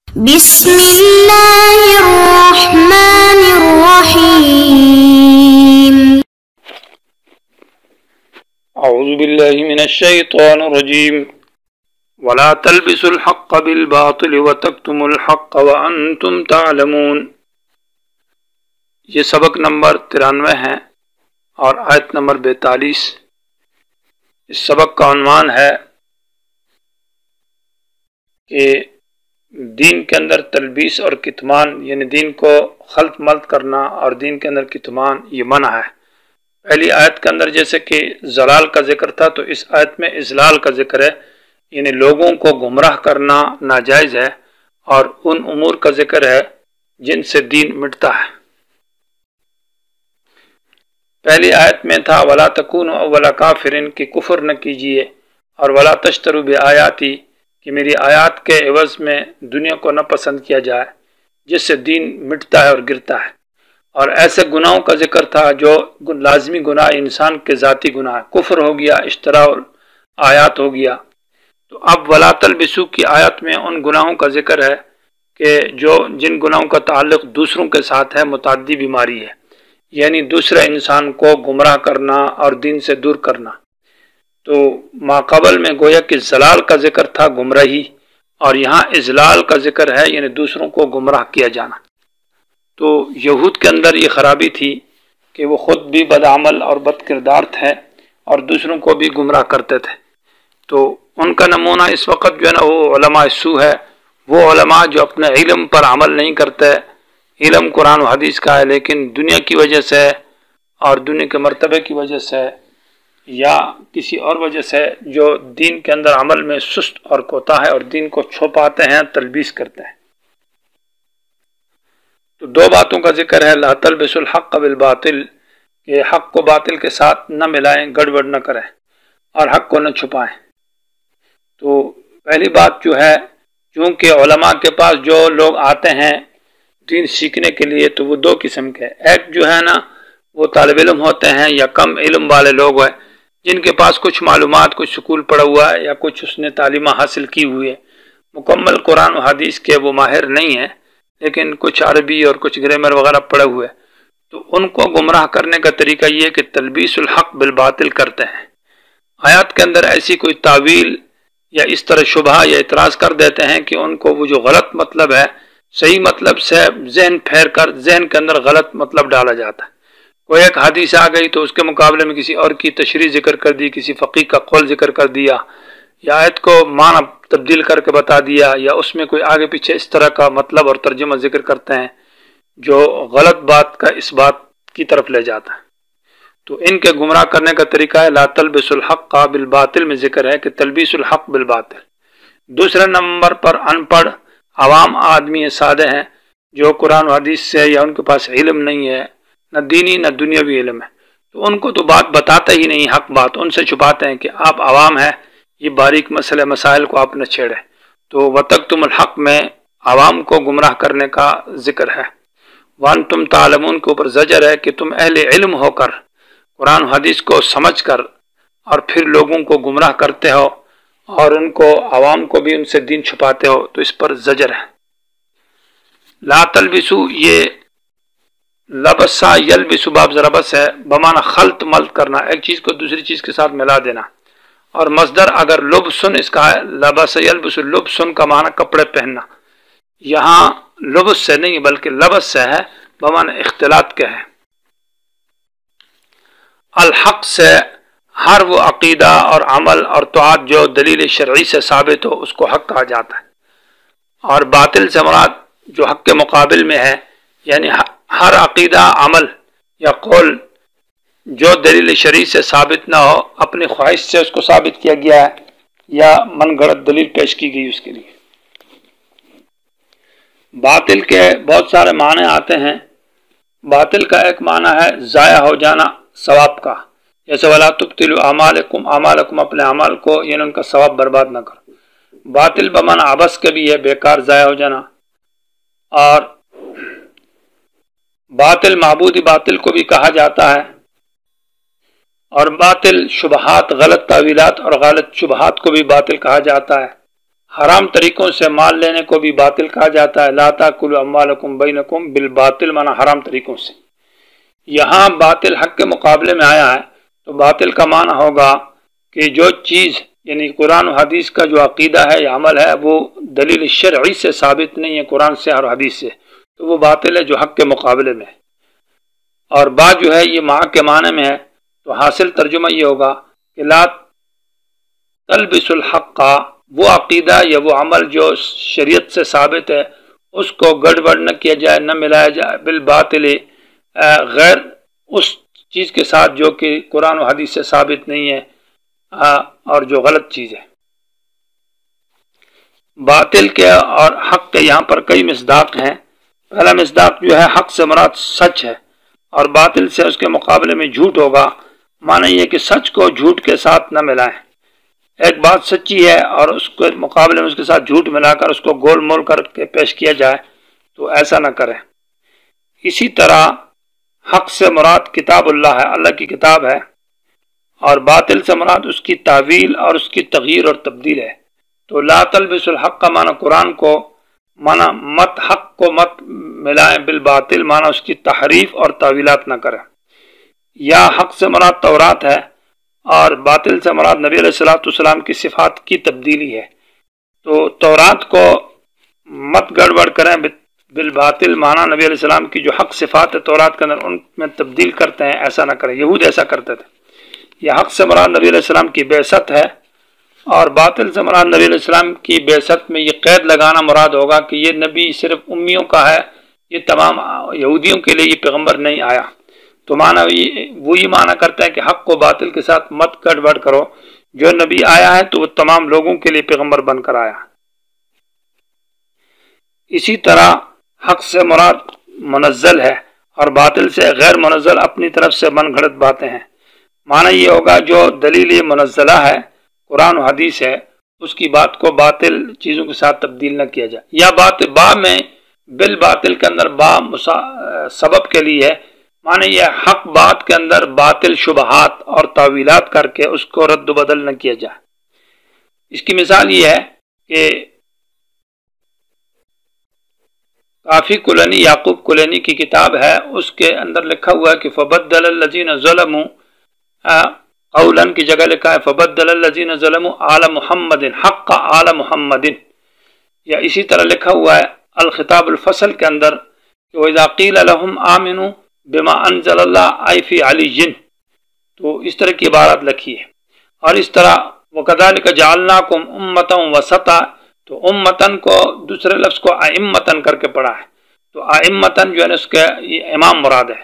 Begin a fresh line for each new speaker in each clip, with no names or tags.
بسم اللہ الرحمن الرحیم
اعوذ باللہ من الشیطان الرجیم ولا تلبسوا الحق بالباطل وتکتموا الحق وانتم تعلمون۔ یہ سبق نمبر 93 ہے اور آیت نمبر 42۔ اس سبق کا عنوان ہے کہ دین کے اندر تلبیس اور کتمان، یعنی دین کو خلط ملط کرنا اور دین کے اندر کتمان یہ منع ہے۔ پہلی آیت کے اندر جیسے کہ ضلال کا ذکر تھا، تو اس آیت میں اضلال کا ذکر ہے، یعنی لوگوں کو گمراہ کرنا ناجائز ہے، اور ان امور کا ذکر ہے جن سے دین مٹتا ہے۔ پہلی آیت میں تھا وَلَا تَكُونُوا أَوَّلَ كَافِرٍ کہ کفر نہ کیجیے، اور وَلَا تَشْتَرُوا بِآيَاتِي کہ میری آیات کے عوض میں دنیا کو نہ پسند کیا جائے، جس سے دین مٹتا ہے اور گرتا ہے۔ اور ایسے گناہوں کا ذکر تھا جو لازمی گناہ انسان کے ذاتی گناہ ہے، کفر ہو گیا، اشتراء آیات ہو گیا۔ تو اب وَلَا تَلْبِسُوا کی آیت میں ان گناہوں کا ذکر ہے کہ جن گناہوں کا تعلق دوسروں کے ساتھ ہے، متعدی بیماری ہے، یعنی دوسرے انسان کو گمراہ کرنا اور دین سے دور کرنا۔ تو ماقبل میں گویا کہ ضلال کا ذکر تھا، گمراہی، اور یہاں اضلال کا ذکر ہے، یعنی دوسروں کو گمراہ کیا جانا۔ تو یہود کے اندر یہ خرابی تھی کہ وہ خود بھی بدعمل اور بد کردار تھے اور دوسروں کو بھی گمراہ کرتے تھے۔ تو ان کا نمونہ اس وقت جو ہے نا وہ علماء سو ہے، وہ علماء جو اپنے علم پر عمل نہیں کرتے۔ علم قرآن و حدیث کا ہے، لیکن دنیا کی وجہ سے اور دنیا کے مرتبے کی وجہ سے یا کسی اور وجہ سے جو دین کے اندر عمل میں سست اور کوتاہ ہے اور دین کو چھپاتے ہیں، تلبیس کرتے ہیں۔ تو دو باتوں کا ذکر ہے، لا تلبسوا الحق بالباطل کہ حق کو باطل کے ساتھ نہ ملائیں، گڑبڑ نہ کریں، اور حق کو نہ چھپائیں۔ تو پہلی بات جو ہے، چونکہ علماء کے پاس جو لوگ آتے ہیں دین سیکھنے کے لیے، تو وہ دو قسم کے، ایک جو ہے نا وہ طالب علم ہوتے ہیں یا کم علم والے لوگ ہیں، جن کے پاس کچھ معلومات، کچھ سکول پڑھا ہوا ہے یا کچھ اس نے تعلیمہ حاصل کی ہوئی ہے، مکمل قرآن و حدیث کے وہ ماہر نہیں ہیں، لیکن کچھ عربی اور کچھ گرامر وغیرہ پڑھے ہوئے، تو ان کو گمراہ کرنے کا طریقہ یہ ہے کہ تلبیس الحق بالباطل کرتے ہیں۔ آیات کے اندر ایسی کوئی تعویل یا اس طرح شبہ یا اعتراض کر دیتے ہیں کہ ان کو وہ جو غلط مطلب ہے صحیح مطلب سے ذہن پھیر کر ذہن کے اندر غلط مطلب ڈالا جاتا ہے۔ کوئی ایک حدیث آ گئی تو اس کے مقابلے میں کسی اور کی تشریح ذکر کر دی، کسی فقیہ کا قول ذکر کر دیا، یا آیت کو معنی تبدیل کر کے بتا دیا، یا اس میں کوئی آگے پیچھے اس طرح کا مطلب اور ترجمہ ذکر کرتے ہیں جو غلط بات کا اس بات کی طرف لے جاتا ہے۔ تو ان کے گمراہ کرنے کا طریقہ ہے لا تلبسوا الحق بالباطل میں ذکر ہے کہ تلبیس الحق بالباطل۔ دوسرے نمبر پر ان پڑھ عوام آدمی سادے ہیں جو قرآن و حدیث سے یا ان کے پاس علم نہیں ہے، نہ دینی نہ دنیاوی علم ہے، تو ان کو تو بات بتاتے ہی نہیں، حق بات ان سے چھپاتے ہیں کہ آپ عوام ہیں، یہ باریک مسئلے مسائل کو آپ نہ چھیڑیں۔ تو وَتَكْتُمُ الْحَقَّ میں عوام کو گمراہ کرنے کا ذکر ہے۔ وَأَنْتُمْ تَعْلَمُونَ کے اوپر زجر ہے کہ تم اہل علم ہو کر قرآن و حدیث کو سمجھ کر اور پھر لوگوں کو گمراہ کرتے ہو اور ان کو عوام کو بھی ان سے دین چھپاتے ہو، تو اس پر زجر ہے۔ لا تلبسو یہ لبسا یلبسو باب ضربس ہے، بمعنی خلط ملط کرنا، ایک چیز کو دوسری چیز کے ساتھ ملا دینا، اور مصدر اگر لبسن اس کا ہے، لبس یلبسو لبسن کا معنی کپڑے پہننا، یہاں لبس سے نہیں بلکہ لبس سے ہے، بمعنی اختلاط کے ہے۔ الحق سے ہر وہ عقیدہ اور عمل اور طاعت جو دلیل شرعی سے ثابت ہو اس کو حق کہا جاتا ہے، اور باطل سے مراد جو حق کے مقابل میں ہے، یعنی ہر عقیدہ، عمل یا قول جو دلیل شرعی سے ثابت نہ ہو، اپنی خواہش سے اس کو ثابت کیا گیا ہے یا من گھڑت دلیل پیش کی گئی اس کے لیے۔ باطل کے بہت سارے معنی آتے ہیں۔ باطل کا ایک معنی ہے ضائع ہو جانا ثواب کا، جیسے وَلَا تُبْطِلُوا اعمالکم اپنے اعمال کو، یعنی ان کا ثواب برباد نہ کرو۔ باطل بمعنی عبث کے بھی ہے، بیکار ضائع ہو جانا، اور باطل معبودی باطل کو بھی کہا جاتا ہے، اور باطل شبہات، غلط تعویلات اور غلط شبہات کو بھی باطل کہا جاتا ہے، حرام طریقوں سے مال لینے کو بھی باطل کہا جاتا ہے. لا تاکلوا اموالکم بینکم بالباطل مانا حرام طریقوں سے. یہاں باطل حق کے مقابلے میں آیا ہے تو باطل کا معنی ہوگا کہ جو چیز یعنی قرآن و حدیث کا جو عقیدہ ہے یا عمل ہے وہ دلیل شرعی سے ثابت نہیں ہے، قرآن سے اور حدیث سے، تو وہ باطل ہے جو حق کے مقابلے میں ہے. اور بات جو ہے یہ ماں کے معنی میں ہے تو حاصل ترجمہ یہ ہوگا کہ لا تلبس الحق کا وہ عقیدہ یا وہ عمل جو شریعت سے ثابت ہے اس کو گڑبڑ نہ کیا جائے، نہ ملایا جائے بالباطل غیر اس چیز کے ساتھ جو کہ قرآن و حدیث سے ثابت نہیں ہے اور جو غلط چیز ہے. باطل کے اور حق کے یہاں پر کئی مصداق ہیں. پہلا مصداق جو ہے حق سے مراد سچ ہے اور باطل سے اس کے مقابلے میں جھوٹ ہوگا. معنی یہ کہ سچ کو جھوٹ کے ساتھ نہ ملائیں. ایک بات سچی ہے اور اس کے مقابلے میں اس کے ساتھ جھوٹ ملا کر اس کو گول مول کر کے پیش کیا جائے تو ایسا نہ کریں. اسی طرح حق سے مراد کتاب اللہ ہے، اللہ کی کتاب ہے، اور باطل سے مراد اس کی تعویل اور اس کی تغییر اور تبدیل ہے. تو لا تلبس الحق کا معنی قرآن کو معنی مت حق کو مت ملائیں بالباطل معنی اس کی تحریف اور تعویلات نہ کریں. یا حق سے مراد تورات ہے اور باطل سے مراد نبی علیہ السلام کی صفات کی تبدیلی ہے. تو تورات کو مت گڑبڑ کریں بالباطل معنی نبی علیہ السلام کی جو حق صفات ہے تورات کے اندر ان میں تبدیل کرتے ہیں، ایسا نہ کریں. یہود ایسا کرتے تھے. یہ حق سے مراد نبی علیہ السلام کی بعثت ہے اور باطل سے مراد نبی علیہ السلام کی بعثت میں یہ قید لگانا مراد ہوگا کہ یہ نبی صرف امیوں کا ہے، یہ تمام یہودیوں کے لیے یہ پیغمبر نہیں آیا. تو معنی وہی معنی کرتا ہے کہ حق کو باطل کے ساتھ مت گڑبڑ کرو. جو نبی آیا ہے تو وہ تمام لوگوں کے لیے پیغمبر بن کر آیا. اسی طرح حق سے مراد منزل ہے اور باطل سے غیر منزل اپنی طرف سے من گھڑت باتیں ہیں. معنی یہ ہوگا جو دلیل منزلہ ہے قرآن و حدیث ہے اس کی بات کو باطل چیزوں کے ساتھ تبدیل نہ کیا جائے. یا بات با میں بالباطل کے اندر با سبب کے لیے ہے. معنی یہ حق بات کے اندر باطل شبہات اور تعویلات کر کے اس کو رد و بدل نہ کیا جائے. اس کی مثال یہ ہے کہ کافی کلینی یعقوب کلینی کی کتاب ہے، اس کے اندر لکھا ہوا ہے کہ فبدل الذین ظلموا قولا کی جگہ لکھا ہے فبدل الذین ظلموا آل محمد حق آل محمد. یا اسی طرح لکھا ہوا ہے الخطاب الفصل کے اندر کہ وَإِذَا قِيلَ لَهُمْ آمِنُوا بِمَا أَنزَلَ اللَّهُ أَيْ فِي عَلِيٍّ. تو اس طرح کی عبارت لکھی ہے. اور اس طرح وَكَذَلِكَ جَعَلْنَاكُمْ أُمَّةً وَسَطًا تو امتن کو دوسرے لفظ کو ائمتن کر کے پڑھا ہے. تو ائمتن جو ہے اس کے امام مراد ہے.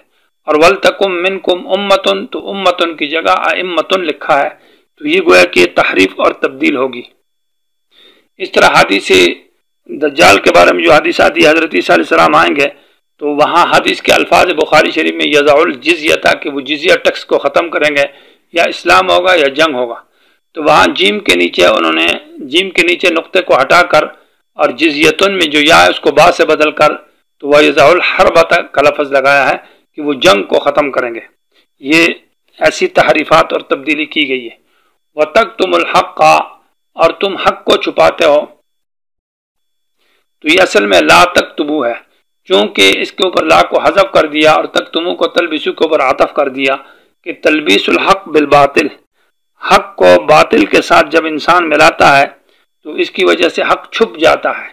اور وَلْتَكُمْ مِنْكُمْ أُمَّةٌ تو امتن کی جگہ ائمتن لکھا ہے. تو یہ گویا کہ تحریف اور تبدیل ہوگی. اس طرح حدیث دجال کے بارے میں جو حدیث آتی ہے حضرت عیسیٰ علیہ السلام آئیں گے تو وہاں حدیث کے الفاظ بخاری شریف میں یضع الجزیہ کہ وہ جزیہ ٹیکس کو ختم کریں گے، یا اسلام ہوگا یا جنگ ہوگا. تو وہاں جیم کے نیچے انہوں نے جیم کے نیچے نقطے کو ہٹا کر اور جزیتن میں جو یا ہے اس کو با سے بدل کر تو وہ یضع الحرب کا لفظ لگایا ہے کہ وہ جنگ کو ختم کریں گے. یہ ایسی تحریفات اور تبدیلی کی گئی ہے. وَتَكْتُمُ الْحَقَّ اور تم حق کو چھپاتے ہو. تو یہ اصل میں لا تکتبو ہے، چونکہ اس کے اوپر لا کو حذف کر دیا اور تکتمو کو تلبیسو کے اوپر عطف کر دیا کہ تلبیس الحق بالباطل، حق کو باطل کے ساتھ جب انسان ملاتا ہے تو اس کی وجہ سے حق چھپ جاتا ہے.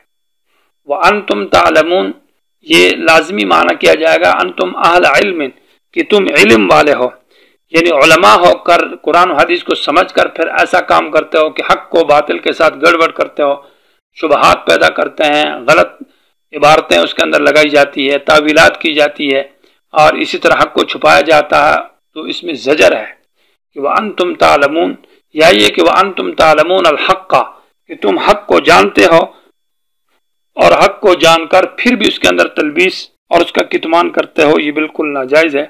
وَأَنْتُمْ تَعْلَمُونَ یہ لازمی معنی کیا جائے گا انتم اہل علم کہ تم علم والے ہو، یعنی علماء ہو کر قرآن و حدیث کو سمجھ کر پھر ایسا کام کرتے ہو کہ حق کو باطل کے ساتھ گڑبڑ کرتے ہو، شبہات پیدا کرتے ہیں، غلط عبارتیں اس کے اندر لگائی جاتی ہے، تعویلات کی جاتی ہے اور اسی طرح حق کو چھپایا جاتا ہے. تو اس میں زجر ہے کہ وَأَنْتُمْ تَعْلَمُونَ، یا یہ کہ وَأَنْتُمْ تَعْلَمُونَ الْحَقَّ کہ تم حق کو جانتے ہو اور حق کو جان کر پھر بھی اس کے اندر تلبیس اور اس کا کتمان کرتے ہو، یہ بالکل ناجائز ہے.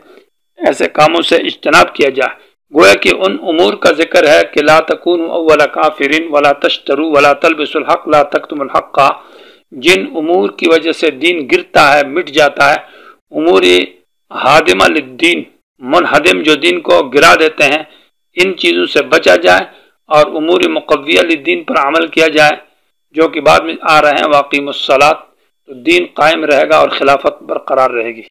ایسے کاموں سے اجتناب کیا جائے. گویا کہ ان امور کا ذکر ہے کہ لا تکونوا اول کافرین ولا تشتروا ولا تلبسوا الحق لا تکتموا الحق، جن امور کی وجہ سے دین گرتا ہے، مٹ جاتا ہے، امور ہادمہ للدین، منہدم جو دین کو گرا دیتے ہیں، ان چیزوں سے بچا جائے اور امور مقویہ للدین پر عمل کیا جائے. جو کہ بعد میں آ رہے ہیں واقیم الصلاۃ، تو دین قائم رہے گا اور خلافت برقرار رہے گی۔